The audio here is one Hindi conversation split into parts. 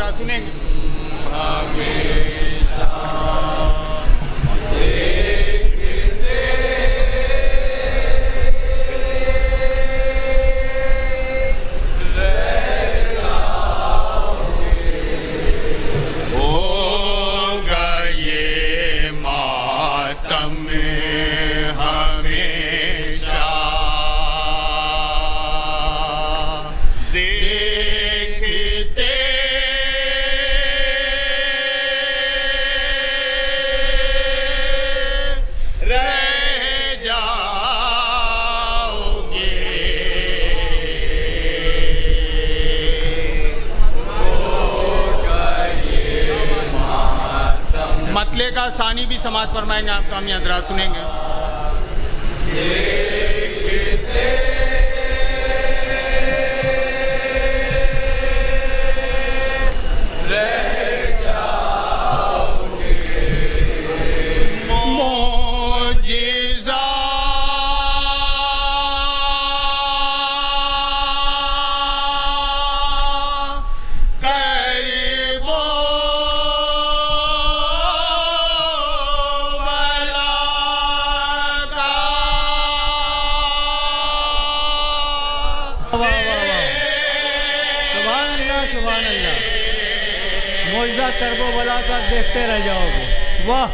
यात्रा सुनेंगे। मतले का सानी भी समाज फरमाएंगे, आपका हम यहाँ सुनेंगे। मौजूदा टर्बो वाला का देखते रह जाओगे। वाह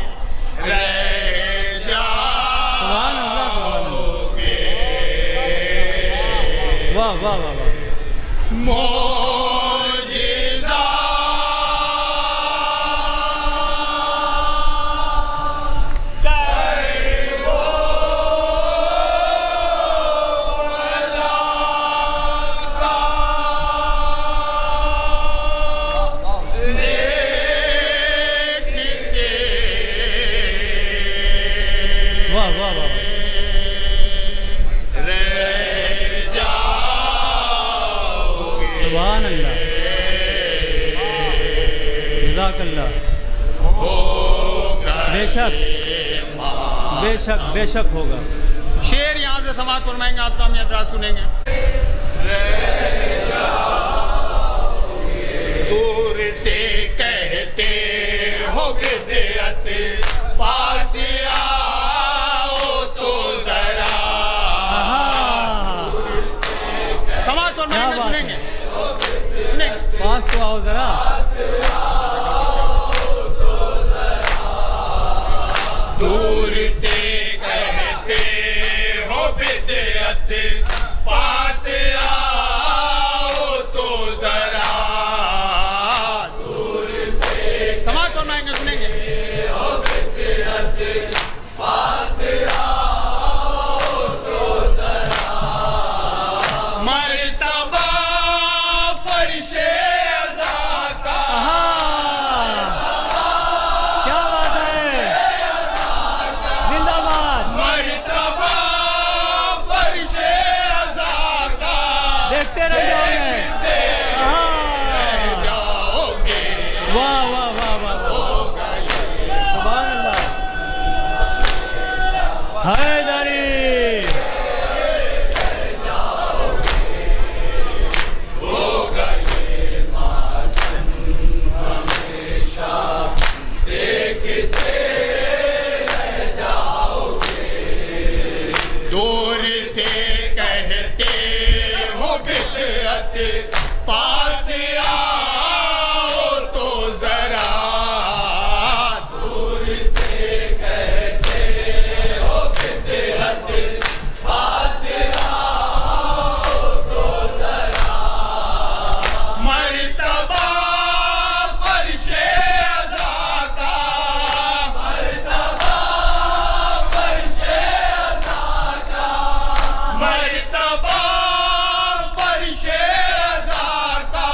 सुभान अल्लाह, सुभान अल्लाह, वाह वाह वाह वाह। सुभान अल्लाह, जज़ाकल्लाह। बेशक बेशक बेशक होगा। शेर यहाँ से समाज फरमाएंगे, आपका हम यहाँ सुनेंगे। दूर से कहते हो बिदअत, पास आओ तो जरा। समाज फरमाएंगे, सुनेंगे। पास तो आओ जरा। दूर से कहते हो बिदअत, पास आओ तो जरा। दूर से समाज फरमाएंगे, सुनेंगे। हो बिदअत, पास आओ तो जरा। मर्तबा फरिशे देखते रह जाओगे। वाह वाह वाह वाह, सुभान अल्लाह। हैदरी दूर से कहते हो बिदअत, पास आओ तो जरा। दूर से कहते हो बिदअत, पास आओ तो जरा। मर्तबा फरिशे अज़ा का, मर्तबा फरिशे अज़ा का, मर्तबा फरिशे अज़ा का।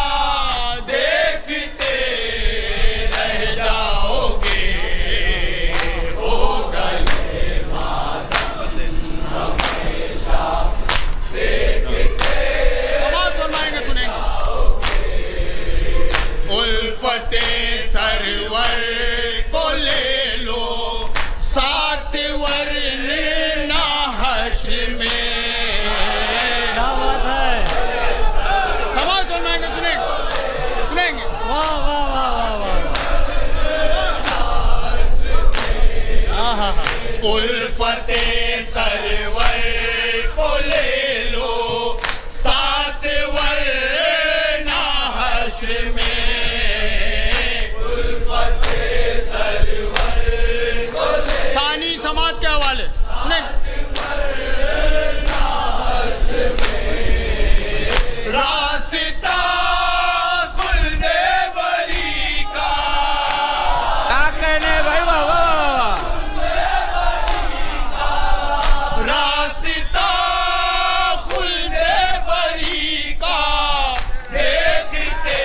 उल्फते सरवर को ले लो साथ वरना हश्र में। उल्फते सरवर को ले सानी समाज के हवाले नहीं रास्ता खुल्दे बरी का क्या कहने भाई, वाह वाह वाह। रास्ता खुल्दे बरी का देखते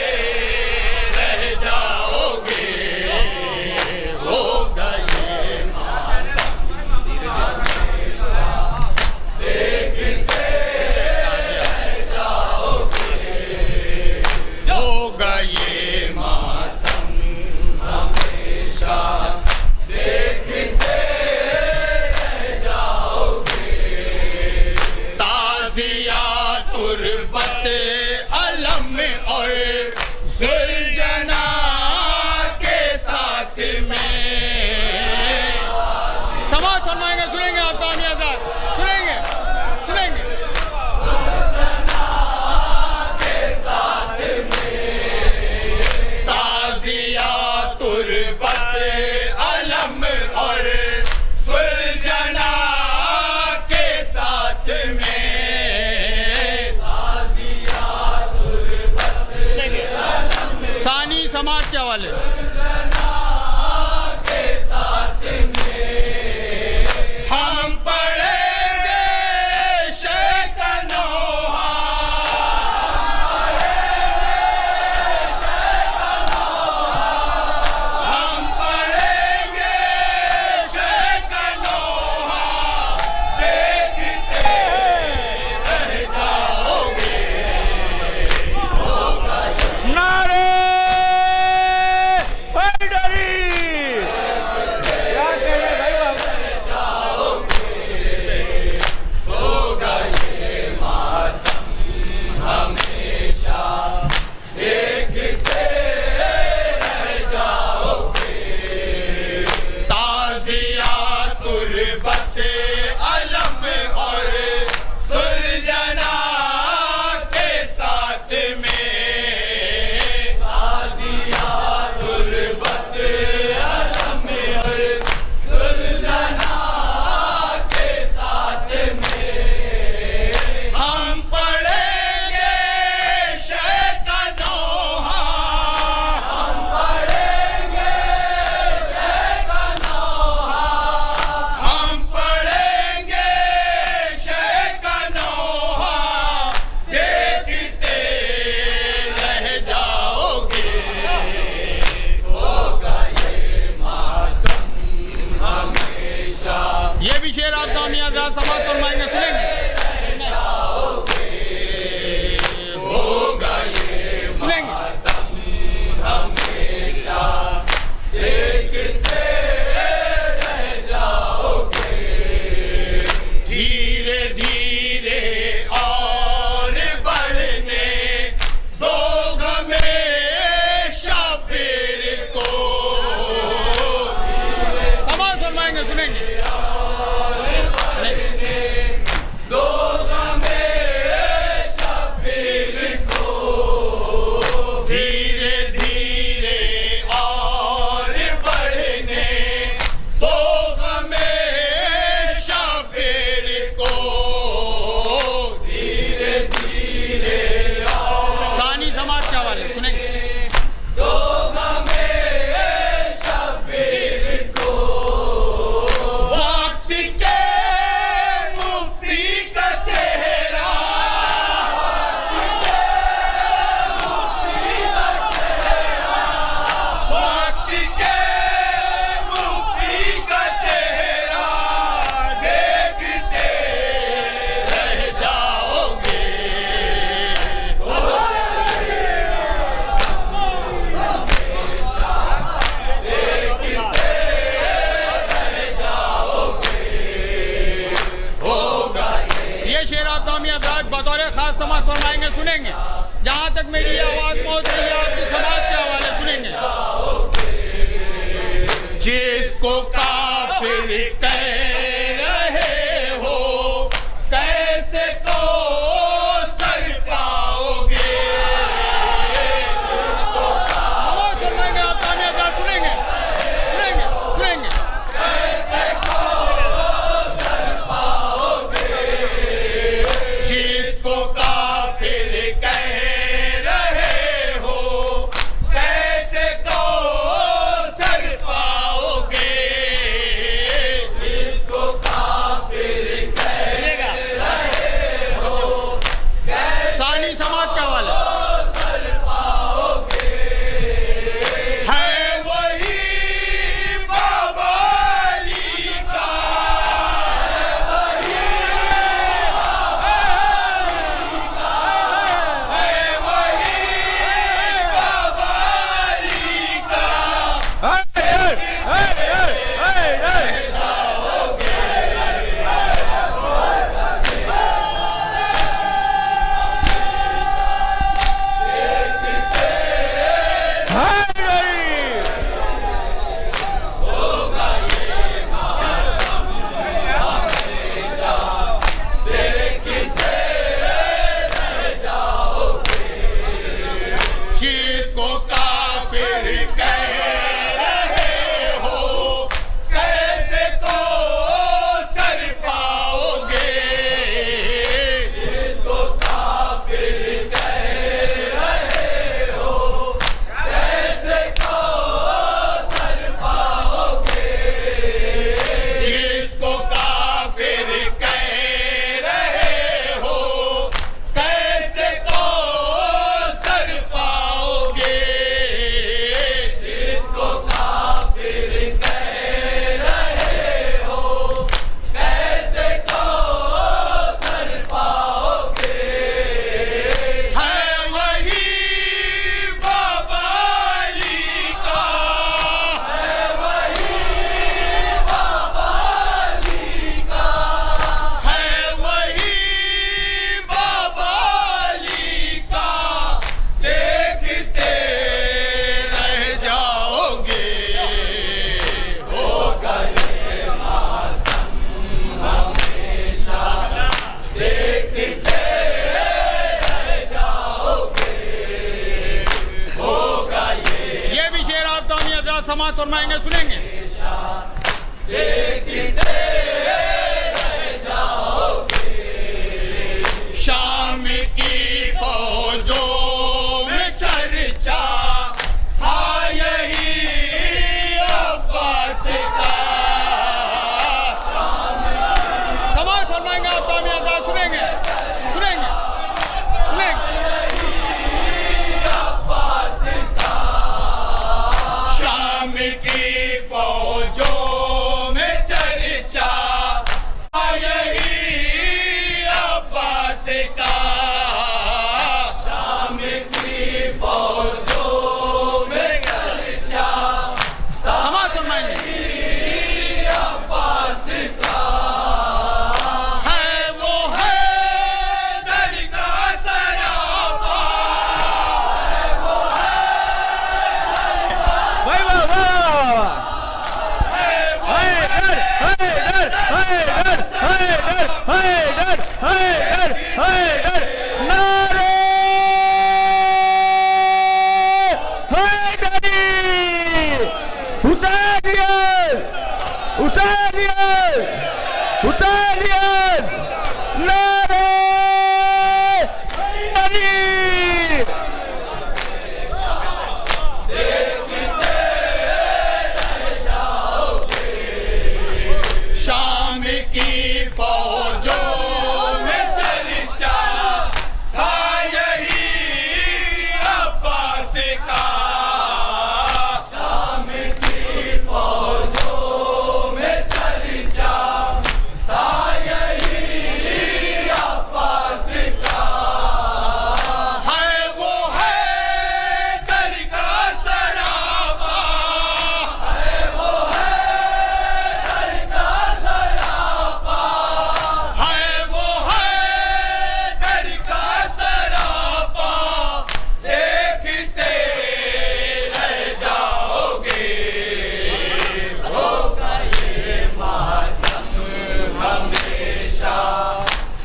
रह जाओगे। होगा ये देखते रह जाओगे। होगा ये मातम हमेशा देखते रह जाओगे। ताज़िया तुरबत अलम और सुलझना के साथ में। समाज फरमाएंगे, सुनेंगे आप तानी आजाद, सुनेंगे सुनेंगे। ताज़िया तुरबत अलम और सुलझना के साथ में। ताज़िया तुरबत सानी समाज के हवाले हम पढ़ेंगे शैतानोहा। हम पढ़ेंगे शैतानोहा देखते रह जाओगे। नारे हैदरी। क्या कहने भाई, वाह। होगा ये मातम हमेशा देखते रह जाओगे। ताज़िया तुरबत अलम और सुलझना के साथ में। ताज़िया तुरबत अलम और सुलझना के साथ में। हम पढ़ेंगे शैतानोहा। हम पढ़ेंगे शैतानोहा। हम पढ़ेंगे शैतानोहा देखते रह जाओगे। होगा ये मातम हमेशा। ये भी शेर आप दामी हज़रात समाज फरमाएंगे, सुनेंगे। होगा ये मातम हमेशा देखते रह जाओगे। धीरे धीरे और बढ़ने दो हमें शाबिर को। समाज फरमाएंगे, सुनेंगे। दो हमें शाबिर को। धीरे धीरे और बढ़ने दो हमें शाबिर को। धीरे धीरे सानी समाज के हवाले सुनेंगे। दो हमें शाबिर को। वक्त के मुफ्ती का चेहरा। वक्त के मुफ्ती का चेहरा देखते रह जाओगे। ये शेर आतामी हज़रात बतौर खास समाज फरमाएंगे, सुनेंगे। जहाँ तक मेरी आवाज़ पहुँच रही है आपकी समाज के हवाले सुनेंगे। जिसको काफिर कह समाअत फरमाएंगे, सुनेंगे। शाम की फौजों में चर्चा था यही अब्बास का। समाअत फरमाएंगे और तामिया अज़ाद सुनेंगे, सुनेंगे, सुनेंगे। शाम की फौजों में चर्चा यही अब्बास का। शाम की फौजों में चर्चा समाअत फरमाएंगे। अब्बास का है वो है दर का सरापा। भाई वाह वाह नारे हैदरी हुसैनियत नारे हैदरी। शाम की फौजों में चर्चा था यही अब्बास का। शाम की फौजों में चर्चा था यही अब्बास का। है वो है दर का सरापा। है वो है दर का सरापा। है वो है दर का सरापा। देखते रह जाओगे, होगा ये मातम हमेशा।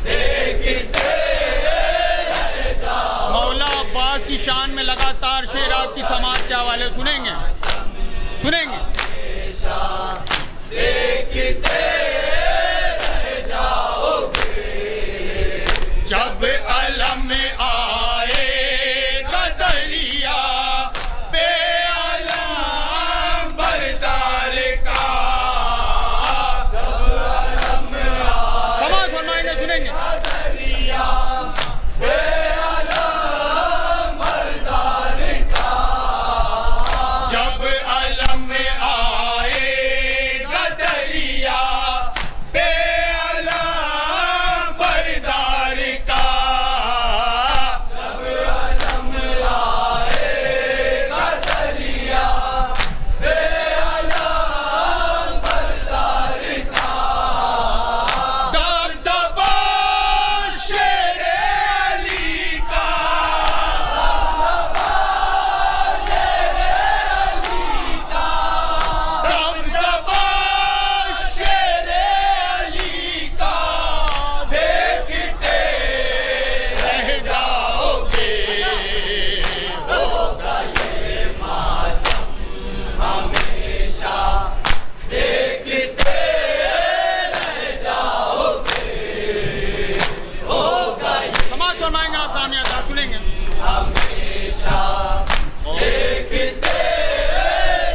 देखते रह जाओगे। मौला अब्बास की शान में लगातार शेरात की समाअत के हवाले सुनेंगे, सुनेंगे। देखते रह जाओगे। जब अलम आएगा दरिया पे अलम बरदार का। जब अलम समाअत फरमाएंगे, सुनेंगे। दरिया पे अलम बरदार का। जब अलम आएगा दरिया पे अलम बरदार का। जब अलम आएगा दरिया पे अलम बरदार का। दबदबा शेरे अली का। दबदबा शेरे अली का। देखते रह जाओगे। होगा ये मातम हमेशा। देखते रह जाओगे। होगा ये समाअत फरमाएंगे आप तामिया अज़ाद सुनेंगे। हमेशा देखते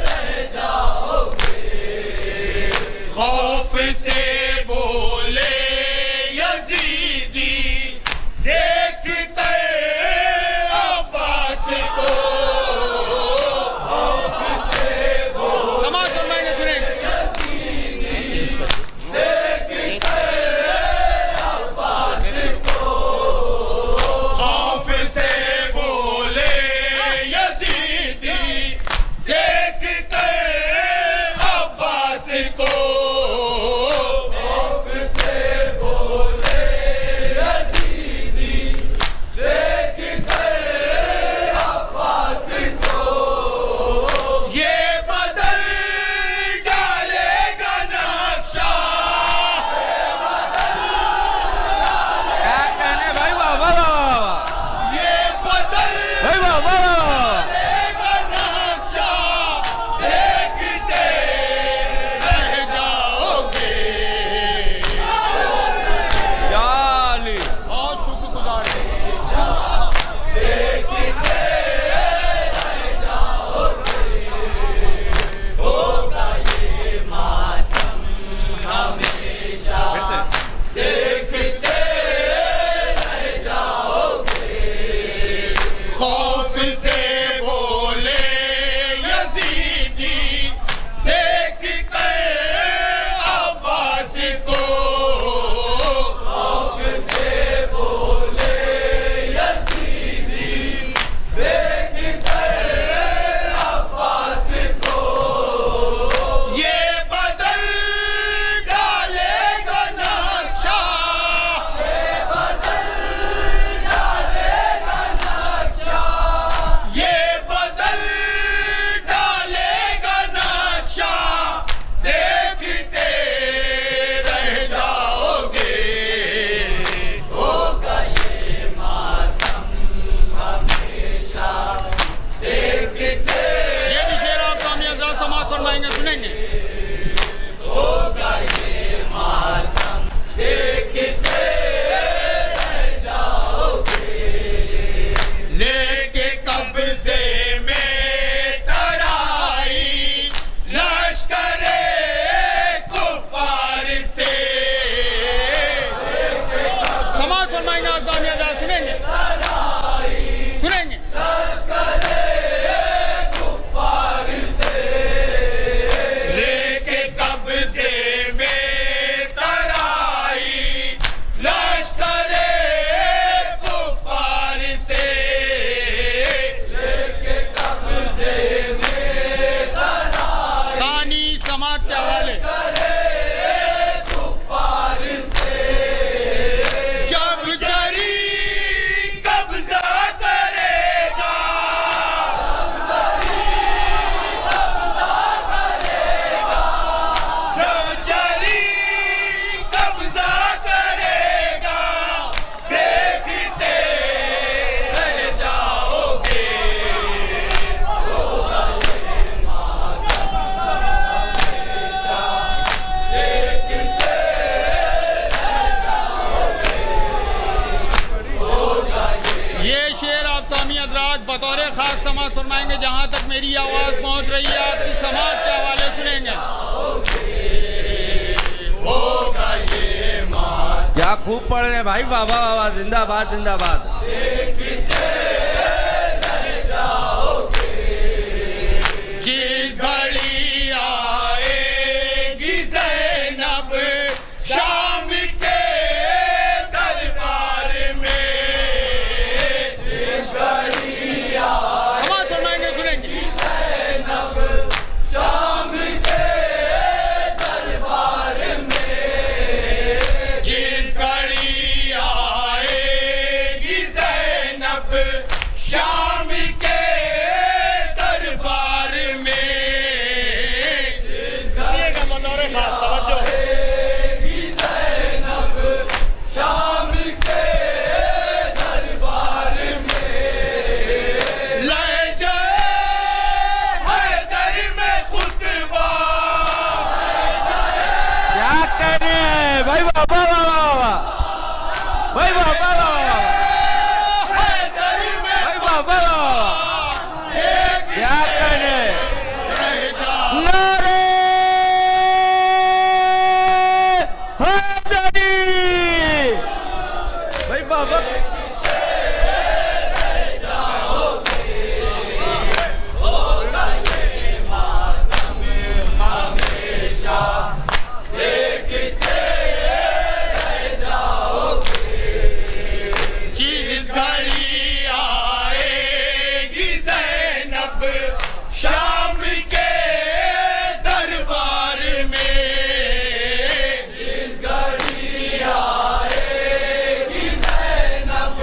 रह जाओगे। खौफ से बोले यजीदी देखते अब्बास को। खौफ से बोले समाअत फरमाएंगे, सुनेंगे। देखते अब्बास को। खौफ से बोले यजीदी देखते अब्बास को। खौफ से बोले यजीदी समाज फरमाएंगे आप दामी हजरात, सुनेंगे सुनेंगे। लेके कब्जे में तराई लश्करे कुफार से, लेके कब्जे में तराई सानी समाज के हवाले कुफार से, जब जरी कब्जा करेगा, जब जरी कब्जा करेगा, देखते रह जाओगे। ये शेर आप तामी हजरात बतौर खास समाज फरमाएंगे, जहाँ तक मेरी आवाज़ पहुँच रही है आपकी समाज के हवाले सुनेंगे। होगा ये माँ क्या खूब पढ़ रहे हैं भाई, वाह वाह वाह, जिंदाबाद जिंदाबाद। जिस घड़ी आएगी ज़ैनब शाम के दरबार में, जिस घड़ी समाज फरमाएंगे, सुनेंगे ज़ैनब शाम के दरबार में, जिस घड़ी आएगी ज़ैनब शाम के दरबार में, सुनिएगा बतौर खास तवज्जो। ज़ैनब शाम के दरबार में, लहजे हैदर में खुतबा, क्या कह रहे हैं भाई, वाह वाह वाह वाह वाह भाई, वाह वाह वाह वाह हैदर में भाई, वाह वाह वाह, क्या कह रहे हैं। नारे हैदरी भाई, वाह वाह। जिस घड़ी आएगी ज़ैनब शाम के दरबार में, जिस घड़ी आएगी ज़ैनब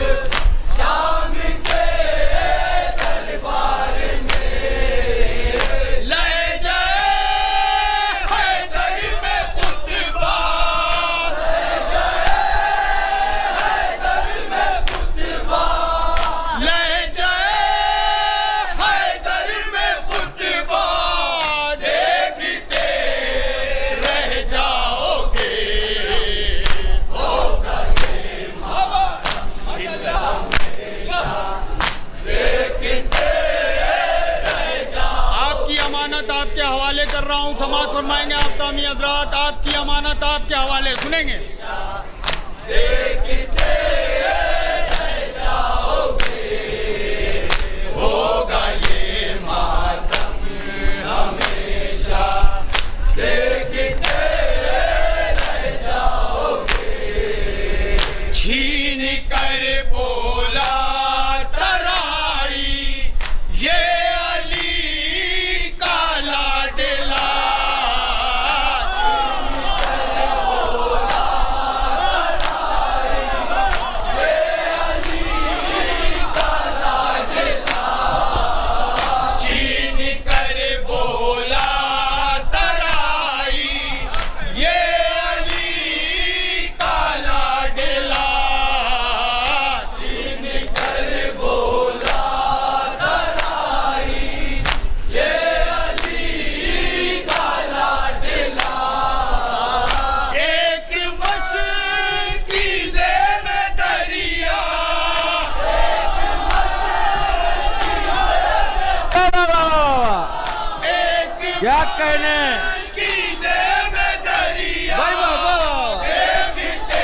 शाम के दरबार में, लहजे हैदर में खुतबा, लहजे हैदर में खुतबा, देखते रह जाओगे। होगा ये देखते रह जाओगे। आपकी अमानत आपके हवाले कर रहा हूँ, समाज फरमाएंगे आप तामी हजरात, आपकी अमानत आपके हवाले, सुनेंगे होगा ये मातम हमेशा, देखते रह जाओगे। छीन कर बोला तराई ये अली का लाडला, छीन कर बोला तराई ये अली का लाडला, छीन कर बोला तराई ये अली का लाडला, एक मशकीज़े में दरिया, वाह वाह वाह वाह, एक क्या कहने हैं मशकीज़े में दरिया, भाई, वाह वाह वाह। देखते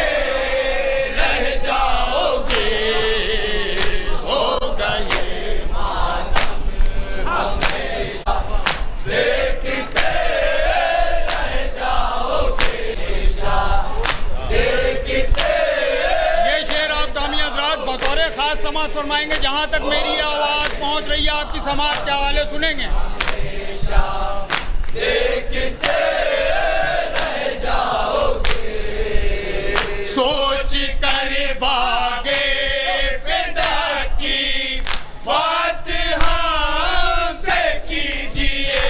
रह जाओ। बतौर खास समाअत फरमाएंगे। जहां तक मेरी आवाज पहुंच रही है आपकी समाअत के हवाले सुनेंगे। देखते रह जाओगे, सोच कर भागे फिदा की बात हमसे कीजिए।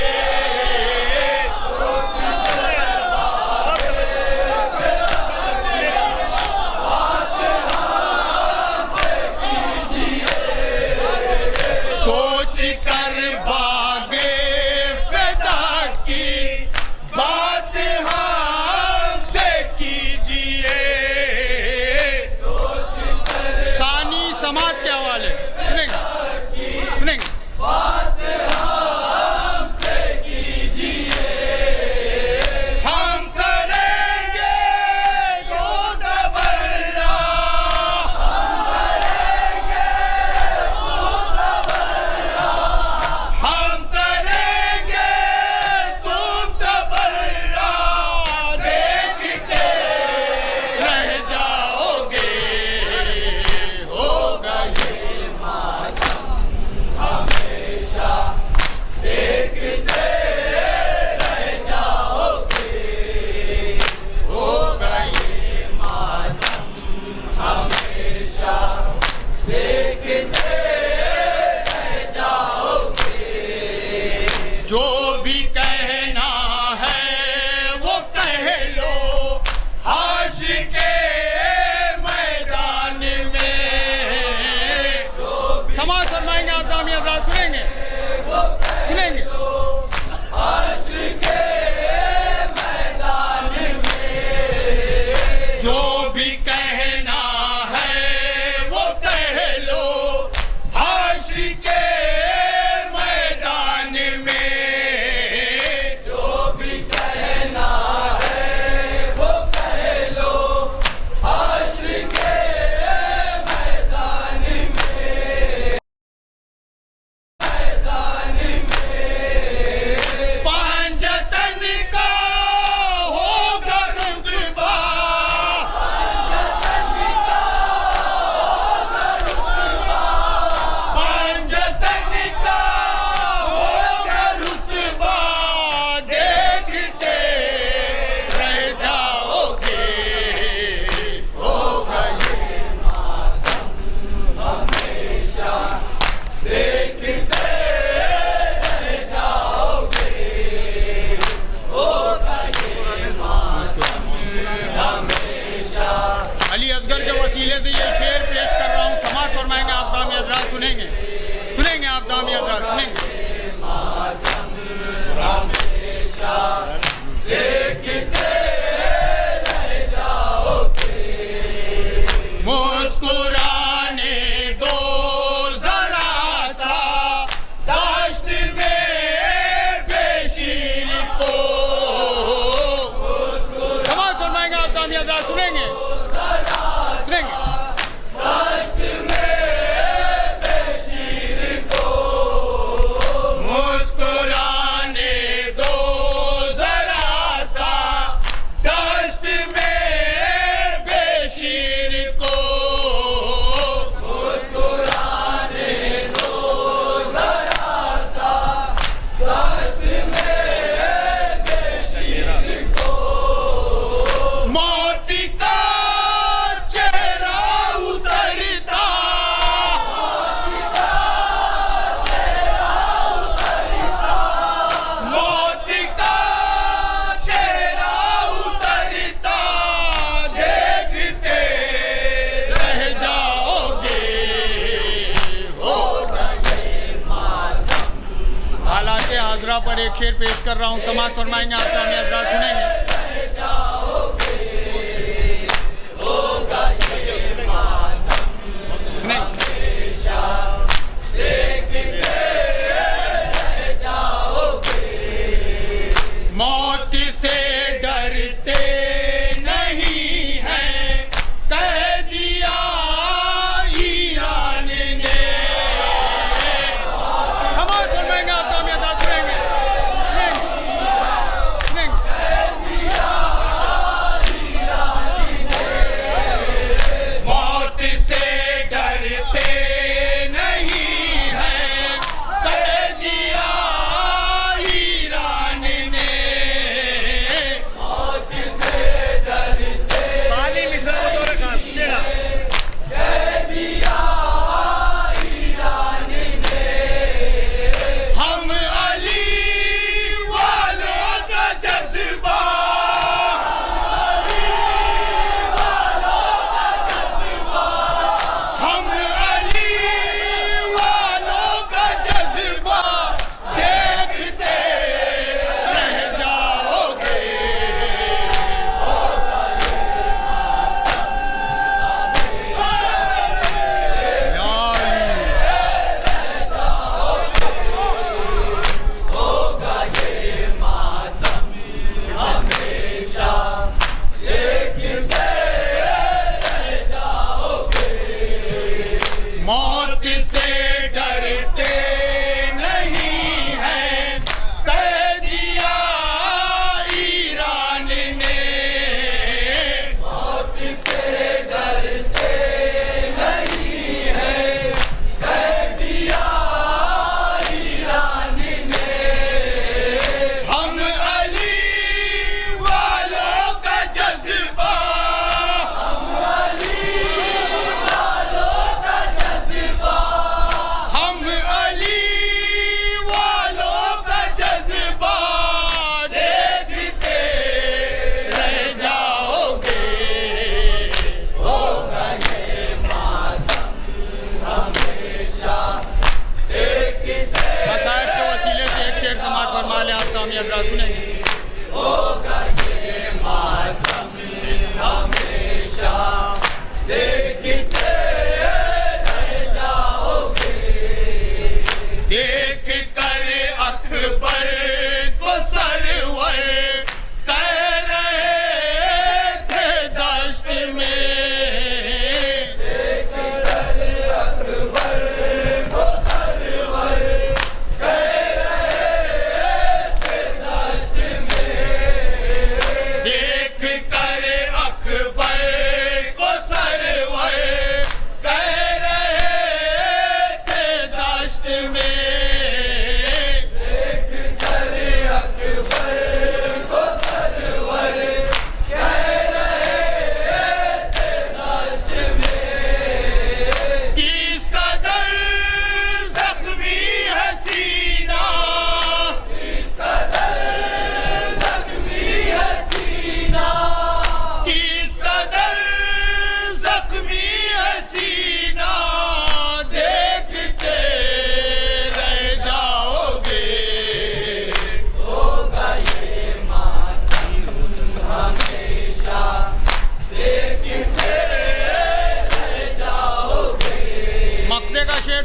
सोच कर भागे फिदा की बात हमसे कीजिए। सानी समाअत के हवाले सुनेंगे सुनेंगे। बात हमसे कीजिए, हम करेंगे जो तबर्रा, हम करेंगे तुम तबर्रा, देखते रह जाओगे। होगा ये मातम हमेशा, देखते रह जाओगे। होगा ये मातम हमेशा, देखते रह जाओगे। जो भी कहना है वो कह लो हाशिर के मैदान में। समाअत फरमाएंगे आप दामी हज़रात सुनेंगे सुनेंगे। हाशिर के मैदान में जो भी कहना है वो कह लो हाशिर के मैदान में। जो भी कहना है वो कह लो हाशिर के मैदान में। पांजतन का होगा रुतबा, पांजतन का होगा रुतबा, देखते रह जाओगे। होगा ये मातम हमेशा, देखते रह जाओगे। होगा ये मातम हमेशा। अली असगर के वसीले से ये शेर पेश कर रहा हूँ। समाअत फरमाएंगे आप दामी हज़रात सुनेंगे सुनेंगे। आप दामी हज़रात सुनेंगे। हमेशा देखते रह जाओगे। मुस्कुराने दो जरा सा दाश्त में बेशीर को। समाअत फरमाएंगे आप दामी हज़रात सुनेंगे सुनेंगे। दाश्त में बेशीर को मुस्कुराने दो जरा सा दाश्त में बेशीर को। मुस्कुराने दो जरा सा दाश्त में बेशीर को। मौत का चेहरा उतरता, मौत का चेहरा उतरता, देखते रह जाओगे। होगा ये मातम हालात हाजरा पर एक शेर पेश कर रहा हूँ। समाअत फरमाएंगे आप दामी हज़रात सुनेंगे। होगा ये मातम सुनेंगे। हमेशा, देखते रह जाओगे। मौत से डरते नहीं हैं, कह दिया ईरान ने। समाअत फरमाएंगे आप दामी हज़रात सुनेंगे सुनेंगे सुनेंगे।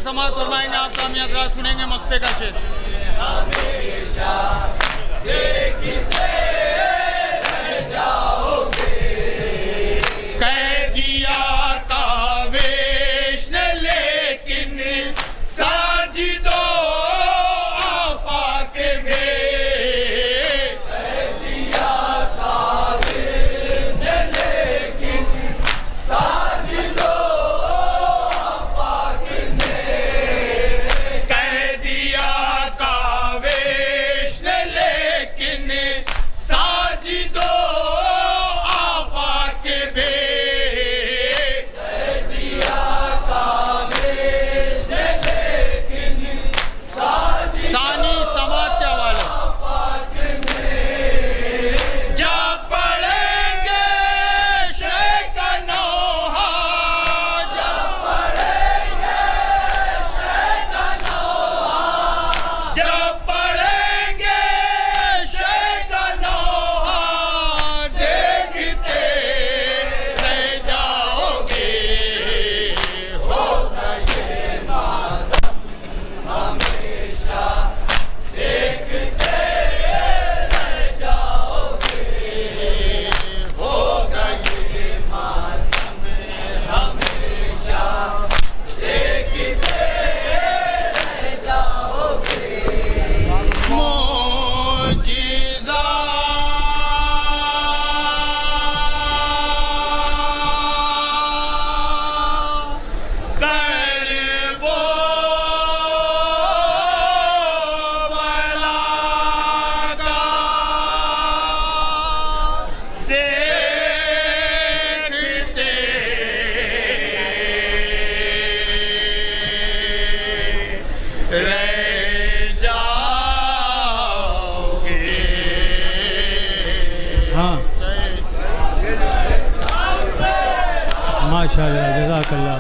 शेर समाप्त फरमाएंगे आप सामी हजरात, सुनेंगे मक्ते का शेर। कह दिया तावेश ने लेकिन साजिदो आफाक में, कह दिया तावेश ने लेकिन साजिदो आफाक में, सानी समाज के हवाले। जा पढ़ेंगे शेख नौहा, जा पढ़ेंगे शेख नौहा, जा पढ़ेंगे शेख नौहा, देखते रह जाओगे, होगा ये मातम हमेशा, देखते रह जाओगे, होगा ये मातम हमेशा, देखते रह जाओगे। मोजिज़ा करबो बलागा, देखते रह जाओगे। हाँ माशाल्लाह, जज़ाकल्लाह।